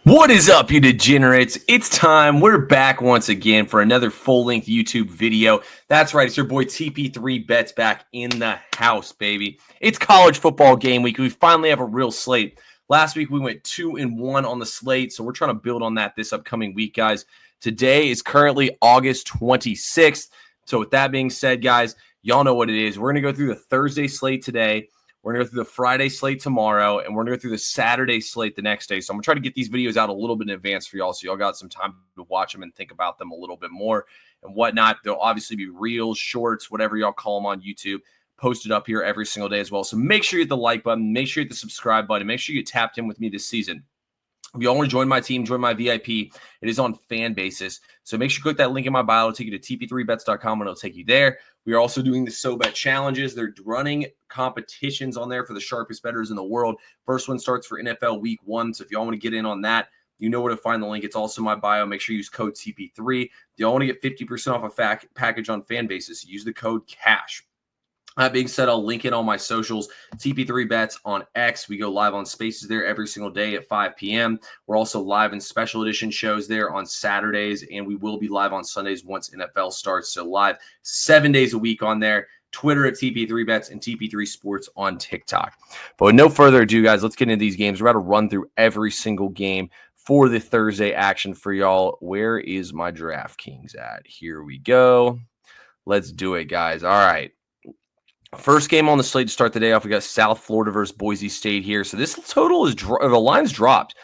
What is up, you degenerates? It's time. We're back once again for another full-length YouTube video. That's right. It's your boy TP3 Bets back in the house, baby. It's college football game week. We finally have a real slate. Last week, we went 2-1 on the slate, so we're trying to build on that this upcoming week, guys. Today is currently August 26th. So with that being said, guys, y'all know what it is. We're going to go through the Thursday slate today. We're going to go through the Friday slate tomorrow, and we're going to go through the Saturday slate the next day. So I'm going to try to get these videos out a little bit in advance for y'all, so y'all got some time to watch them and think about them a little bit more and whatnot. There'll obviously be reels, shorts, whatever y'all call them on YouTube, posted up here every single day as well. So make sure you hit the like button. Make sure you hit the subscribe button. Make sure you get tapped in with me this season. If you all want to join my team, join my VIP, it is on fan basis. So make sure you click that link in my bio. It'll take you to tp3bets.com and it'll take you there. We are also doing the SoBet challenges. They're running competitions on there for the sharpest bettors in the world. First one starts for NFL week 1. So if y'all want to get in on that, you know where to find the link. It's also in my bio. Make sure you use code TP3. If y'all want to get 50% off a package on fan basis, use the code CASH. That being said, I'll link it on my socials, TP3 Bets on X. We go live on Spaces there every single day at 5 p.m. We're also live in special edition shows there on Saturdays, and we will be live on Sundays once NFL starts. So live 7 days a week on there. Twitter at TP3 Bets and TP3 Sports on TikTok. But with no further ado, guys, let's get into these games. We're about to run through every single game for the Thursday action for y'all. Where is my DraftKings at? Here we go. Let's do it, guys. All right. First game on the slate to start the day off, we got South Florida versus Boise State here. So this total is the line's dropped.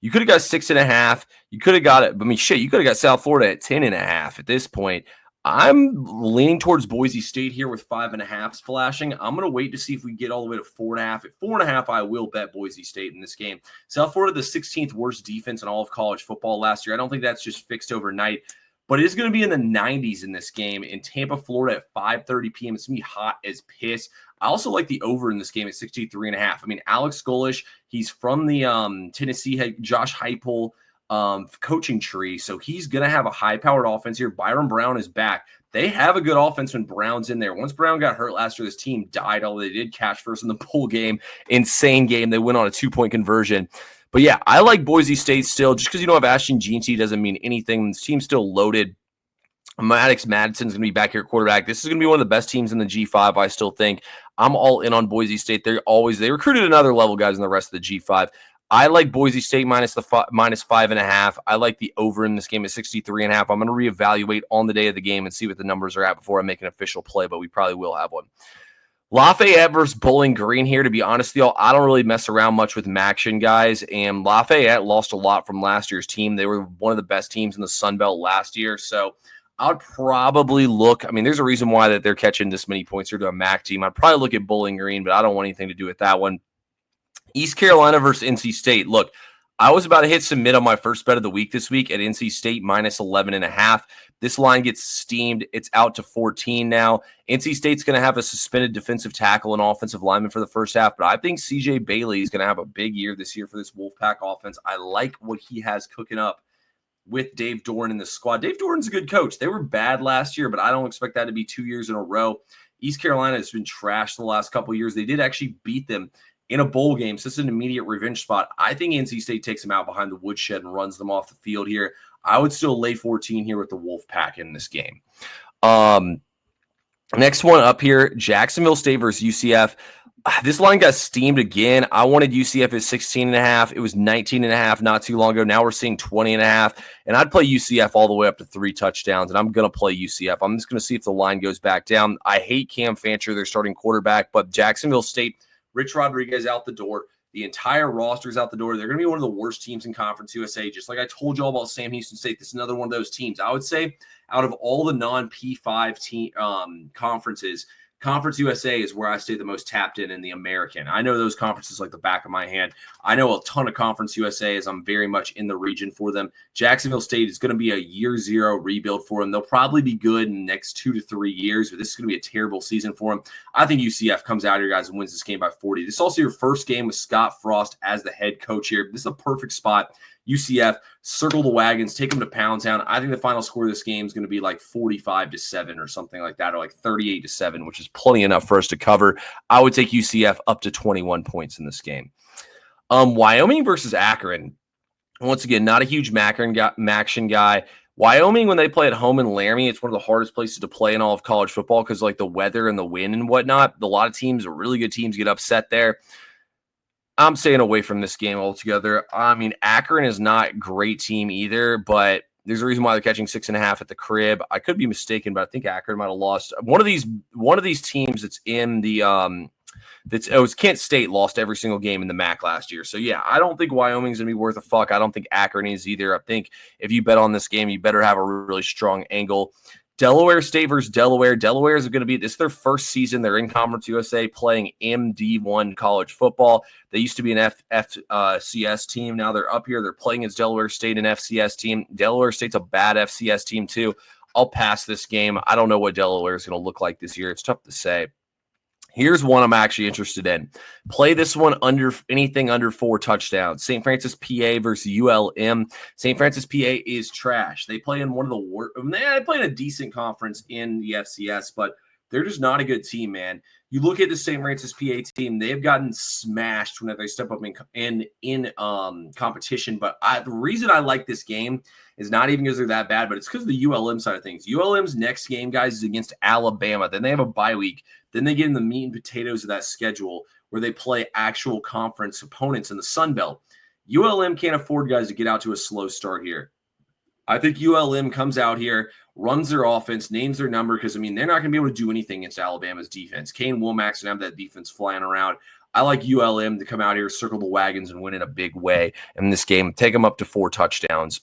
You could have got 6.5. You could have got it. I mean, shit, you could have got South Florida at 10.5 at this point. I'm leaning towards Boise State here with 5.5s flashing. I'm going to wait to see if we get all the way to 4.5. At 4.5, I will bet Boise State in this game. South Florida, the 16th worst defense in all of college football last year. I don't think that's just fixed overnight. But it is going to be in the 90s in this game in Tampa, Florida at 5:30 p.m. It's going to be hot as piss. I also like the over in this game at 63.5. I mean, Alex Golesh, he's from the Tennessee head Josh Heupel coaching tree, so he's going to have a high-powered offense here. Byron Brown is back. They have a good offense when Brown's in there. Once Brown got hurt last year, this team died, although they did catch first in the bowl game. Insane game. They went on a 2-point conversion. But yeah, I like Boise State still. Just because you don't have Ashton Jeanty doesn't mean anything. This team's still loaded. Maddox Madison's going to be back here at quarterback. This is going to be one of the best teams in the G5, I still think. I'm all in on Boise State. They recruited another level, guys, in the rest of the G5. I like Boise State minus 5.5. I like the over in this game at 63.5. I'm going to reevaluate on the day of the game and see what the numbers are at before I make an official play, but we probably will have one. Lafayette versus Bowling Green here. To be honest with y'all, I don't really mess around much with Maction, guys, and Lafayette lost a lot from last year's team. They were one of the best teams in the Sun Belt last year, so I would probably look. I mean, there's a reason why that they're catching this many points here to a MAC team. I'd probably look at Bowling Green, but I don't want anything to do with that one. East Carolina versus NC State. Look, I was about to hit submit on my first bet of the week this week at NC State minus 11.5. This line gets steamed. It's out to 14 now. NC State's going to have a suspended defensive tackle and offensive lineman for the first half, but I think CJ Bailey is going to have a big year this year for this Wolfpack offense. I like what he has cooking up with Dave Doran in the squad. Dave Doran's a good coach. They were bad last year, but I don't expect that to be 2 years in a row. East Carolina has been trashed the last couple of years. They did actually beat them in a bowl game, so this is an immediate revenge spot. I think NC State takes them out behind the woodshed and runs them off the field here. I would still lay 14 here with the Wolfpack in this game. Next one up here, Jacksonville State versus UCF. This line got steamed again. I wanted UCF at 16.5. It was 19.5 not too long ago. Now we're seeing 20.5. And I'd play UCF all the way up to 3 touchdowns. And I'm going to play UCF. I'm just going to see if the line goes back down. I hate Cam Fancher, their starting quarterback, but Jacksonville State, Rich Rodriguez out the door. The entire roster's out the door. They're going to be one of the worst teams in Conference USA. Just like I told you all about Sam Houston State, this is another one of those teams. I would say out of all the non-P5 team conferences, Conference USA is where I stay the most tapped in the American. I know those conferences like the back of my hand. I know a ton of Conference USA as I'm very much in the region for them. Jacksonville State is going to be a year zero rebuild for them. They'll probably be good in the next 2 to 3 years, but this is going to be a terrible season for them. I think UCF comes out here, guys, and wins this game by 40. This is also your first game with Scott Frost as the head coach here. This is a perfect spot. UCF, circle the wagons, take them to Pound Town. I think the final score of this game is going to be like 45-7 or something like that, or like 38-7, which is plenty enough for us to cover. I would take UCF up to 21 points in this game. Wyoming versus Akron. Once again, not a huge Maction guy. Wyoming, when they play at home in Laramie, it's one of the hardest places to play in all of college football because like the weather and the wind and whatnot. A lot of teams, really good teams, get upset there. I'm staying away from this game altogether. I mean, Akron is not a great team either, but there's a reason why they're catching 6.5 at the crib. I could be mistaken, but I think Akron might have lost. One of these teams that's in the it was Kent State lost every single game in the MAC last year. So yeah, I don't think Wyoming's gonna be worth a fuck. I don't think Akron is either. I think if you bet on this game, you better have a really strong angle. Delaware State versus Delaware. Delaware is going to be, this is their first season. They're in Conference USA playing MD1 college football. They used to be an FCS team. Now they're up here. They're playing as Delaware State, an FCS team. Delaware State's a bad FCS team too. I'll pass this game. I don't know what Delaware is going to look like this year. It's tough to say. Here's one I'm actually interested in. Play this one anything under 4 touchdowns. St. Francis, PA versus ULM. St. Francis, PA is trash. They play in one of the worst. They play in a decent conference in the FCS, but they're just not a good team, man. You look at the St. Francis, PA team; they have gotten smashed whenever they step up in competition. But the reason I like this game is not even because they're that bad, but it's because of the ULM side of things. ULM's next game, guys, is against Alabama. Then they have a bye week. Then they get in the meat and potatoes of that schedule where they play actual conference opponents in the Sun Belt. ULM can't afford guys to get out to a slow start here. I think ULM comes out here, runs their offense, names their number, because, I mean, they're not going to be able to do anything against Alabama's defense. Kane Womack's going to have that defense flying around. I like ULM to come out here, circle the wagons, and win in a big way in this game. Take them up to 4 touchdowns.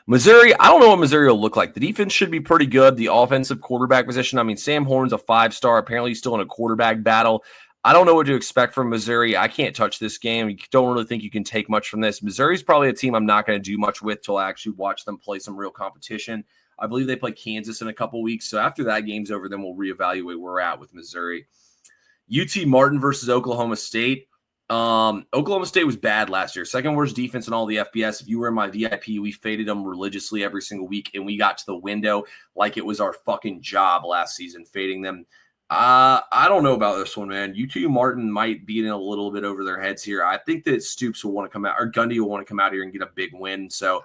Missouri, I don't know what Missouri will look like. The defense should be pretty good. The offensive quarterback position, I mean, Sam Horn's a 5-star. Apparently he's still in a quarterback battle. I don't know what to expect from Missouri. I can't touch this game. You don't really think you can take much from this. Missouri's probably a team I'm not going to do much with till I actually watch them play some real competition. I believe they play Kansas in a couple weeks. So after that game's over, then we'll reevaluate where we're at with Missouri. UT Martin versus Oklahoma State. Oklahoma State was bad last year. Second worst defense in all the FBS. If you were in my VIP, we faded them religiously every single week, and we got to the window like it was our fucking job last season, fading them. I don't know about this one, man. UT Martin might be in a little bit over their heads here. I think that Stoops will want to come out, or Gundy will want to come out here and get a big win. So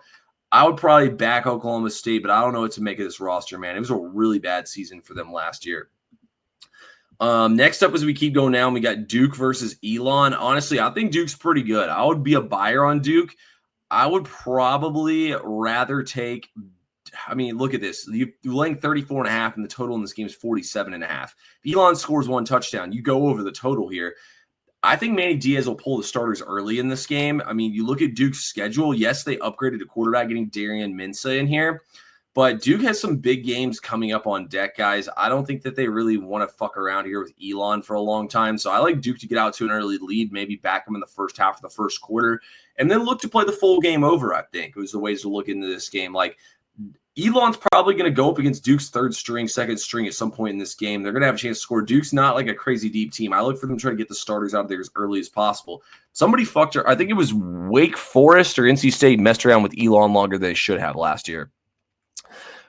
I would probably back Oklahoma State, but I don't know what to make of this roster, man. It was a really bad season for them last year. Next up, as we keep going down, we got Duke versus Elon. Honestly, I think Duke's pretty good. I would be a buyer on Duke. I would probably rather take, I mean, look at this. You're laying 34.5, and the total in this game is 47.5. If Elon scores 1 touchdown, you go over the total here. I think Manny Diaz will pull the starters early in this game. I mean, you look at Duke's schedule. Yes, they upgraded to quarterback, getting Darian Mensah in here. But Duke has some big games coming up on deck, guys. I don't think that they really want to fuck around here with Elon for a long time. So I like Duke to get out to an early lead, maybe back them in the first half of the first quarter, and then look to play the full game over, I think, was the ways to look into this game. Like, Elon's probably going to go up against Duke's third string, second string at some point in this game. They're going to have a chance to score. Duke's not like a crazy deep team. I look for them to try to get the starters out there as early as possible. Somebody fucked her. I think it was Wake Forest or NC State messed around with Elon longer than they should have last year.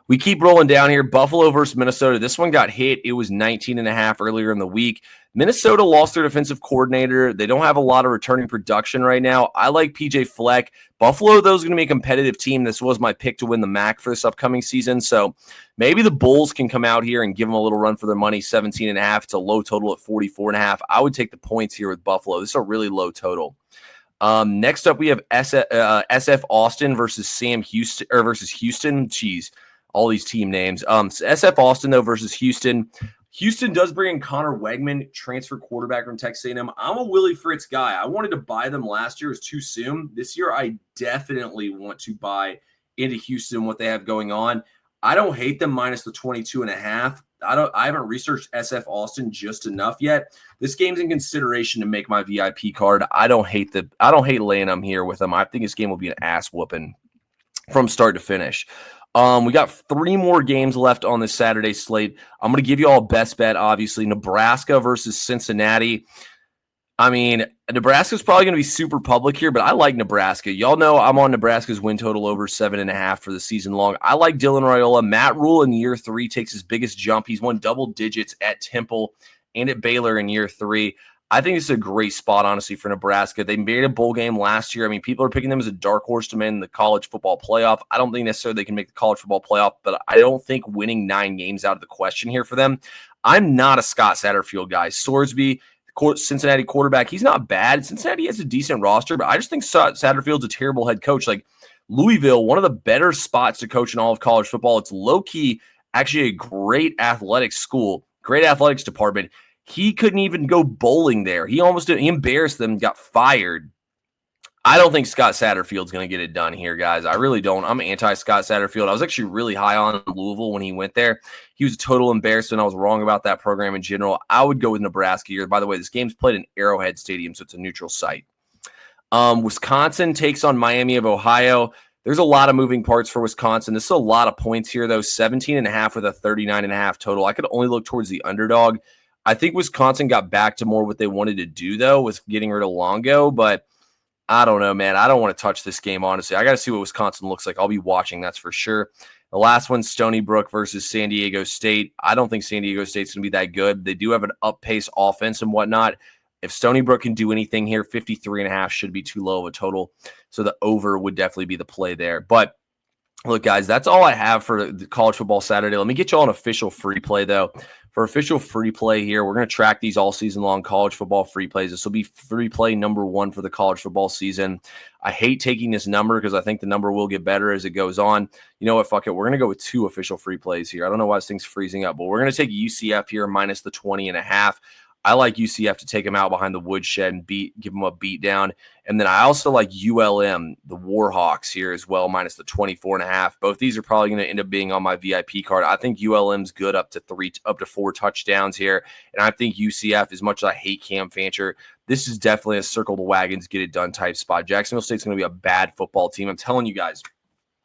We keep rolling down here. Buffalo versus Minnesota. This one got hit. It was 19.5 earlier in the week. Minnesota lost their defensive coordinator. They don't have a lot of returning production right now. I like PJ Fleck. Buffalo, though, is going to be a competitive team. This was my pick to win the MAC for this upcoming season. So maybe the Bulls can come out here and give them a little run for their money. 17.5. It's a low total at 44.5. I would take the points here with Buffalo. This is a really low total. Next up, we have SF Austin versus Houston. Jeez. All these team names. SF Austin, though, versus Houston. Houston does bring in Connor Wegman, transfer quarterback from Texas A&M. I'm a Willie Fritz guy. I wanted to buy them last year. It was too soon. This year, I definitely want to buy into Houston, what they have going on. I don't hate them minus the 22.5. I haven't researched SF Austin just enough yet. This game's in consideration to make my VIP card. I don't hate laying them here with them. I think this game will be an ass whooping from start to finish. We got 3 more games left on this Saturday slate. I'm going to give you all a best bet, obviously. Nebraska versus Cincinnati. I mean, Nebraska's probably going to be super public here, but I like Nebraska. Y'all know I'm on Nebraska's win total over 7.5 for the season long. I like Dylan Raiola. Matt Rule in year 3 takes his biggest jump. He's won double digits at Temple and at Baylor in year 3. I think this is a great spot, honestly, for Nebraska. They made a bowl game last year. I mean, people are picking them as a dark horse to win the college football playoff. I don't think necessarily they can make the college football playoff, but I don't think winning 9 games out of the question here for them. I'm not a Scott Satterfield guy. Sorsby, Cincinnati quarterback, he's not bad. Cincinnati has a decent roster, but I just think Satterfield's a terrible head coach. Like Louisville, one of the better spots to coach in all of college football. It's low-key actually a great athletics school, great athletics department. He couldn't even go bowling there. He almost did. He embarrassed them, got fired. I don't think Scott Satterfield's going to get it done here, guys. I really don't. I'm anti-Scott Satterfield. I was actually really high on Louisville when he went there. He was a total embarrassment. I was wrong about that program in general. I would go with Nebraska here. By the way, this game's played in Arrowhead Stadium, so it's a neutral site. Wisconsin takes on Miami of Ohio. There's a lot of moving parts for Wisconsin. This is a lot of points here, though. 17.5 with a 39.5 total. I could only look towards the underdog. I think Wisconsin got back to more what they wanted to do, though, with getting rid of Longo. But I don't know, man. I don't want to touch this game, honestly. I got to see what Wisconsin looks like. I'll be watching, that's for sure. The last one, Stony Brook versus San Diego State. I don't think San Diego State's going to be that good. They do have an up-pace offense and whatnot. If Stony Brook can do anything here, 53.5 should be too low of a total. So the over would definitely be the play there. But look, guys, that's all I have for the College Football Saturday. Let me get you all an official free play, though. For official free play here, we're going to track these all season long college football free plays. This will be free play number 1 for the college football season. I hate taking this number because I think the number will get better as it goes on. You know what? Fuck it. We're going to go with 2 official free plays here. I don't know why this thing's freezing up, but we're going to take UCF here minus the 20.5. I like UCF to take them out behind the woodshed and give them a beat down. And then I also like ULM, the Warhawks here as well, minus the 24.5. Both these are probably going to end up being on my VIP card. I think ULM's good up to 4 touchdowns here. And I think UCF, as much as I hate Cam Fancher, this is definitely a circle the wagons, get it done type spot. Jacksonville State's going to be a bad football team. I'm telling you guys,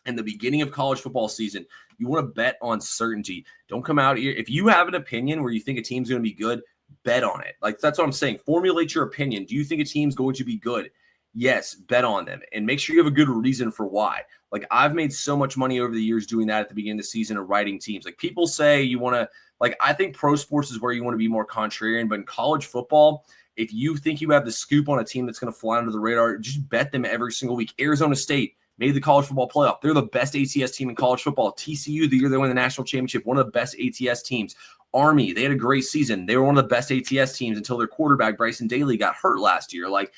in the beginning of college football season, you want to bet on certainty. Don't come out here. If you have an opinion where you think a team's going to be good, bet on it. Like, that's what I'm saying. Formulate your opinion. Do you think a team's going to be good? Yes, bet on them. And make sure you have a good reason for why. Like, I've made so much money over the years doing that at the beginning of the season of writing teams. Like, people say you want to, like, I think pro sports is where you want to be more contrarian, but in college football, if you think you have the scoop on a team that's going to fly under the radar, just bet them every single week. Arizona State made the college football playoff. They're the best ATS team in college football. TCU, the year they won the national championship, one of the best ATS teams. Army, they had a great season. They were one of the best ATS teams until their quarterback, Bryson Daly, got hurt last year. Like,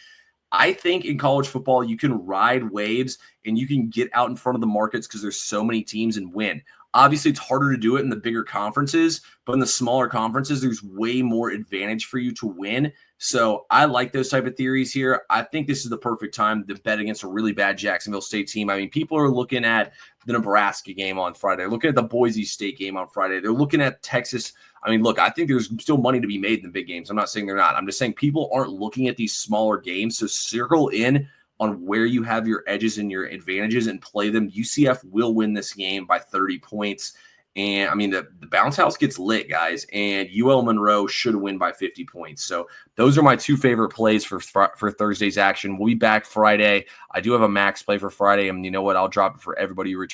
I think in college football, you can ride waves and you can get out in front of the markets because there's so many teams and win. Obviously, it's harder to do it in the bigger conferences, but in the smaller conferences, there's way more advantage for you to win. So I like those type of theories here. I think this is the perfect time to bet against a really bad Jacksonville State team. I mean, people are looking at the Nebraska game on Friday. They're looking at the Boise State game on Friday. They're looking at Texas. I mean, look, I think there's still money to be made in the big games. I'm not saying they're not. I'm just saying people aren't looking at these smaller games. So circle in on where you have your edges and your advantages and play them. UCF will win this game by 30 points. And, I mean, the bounce house gets lit, guys. And UL Monroe should win by 50 points. So those are my 2 favorite plays for Thursday's action. We'll be back Friday. I do have a max play for Friday. And you know what? I'll drop it for everybody who returns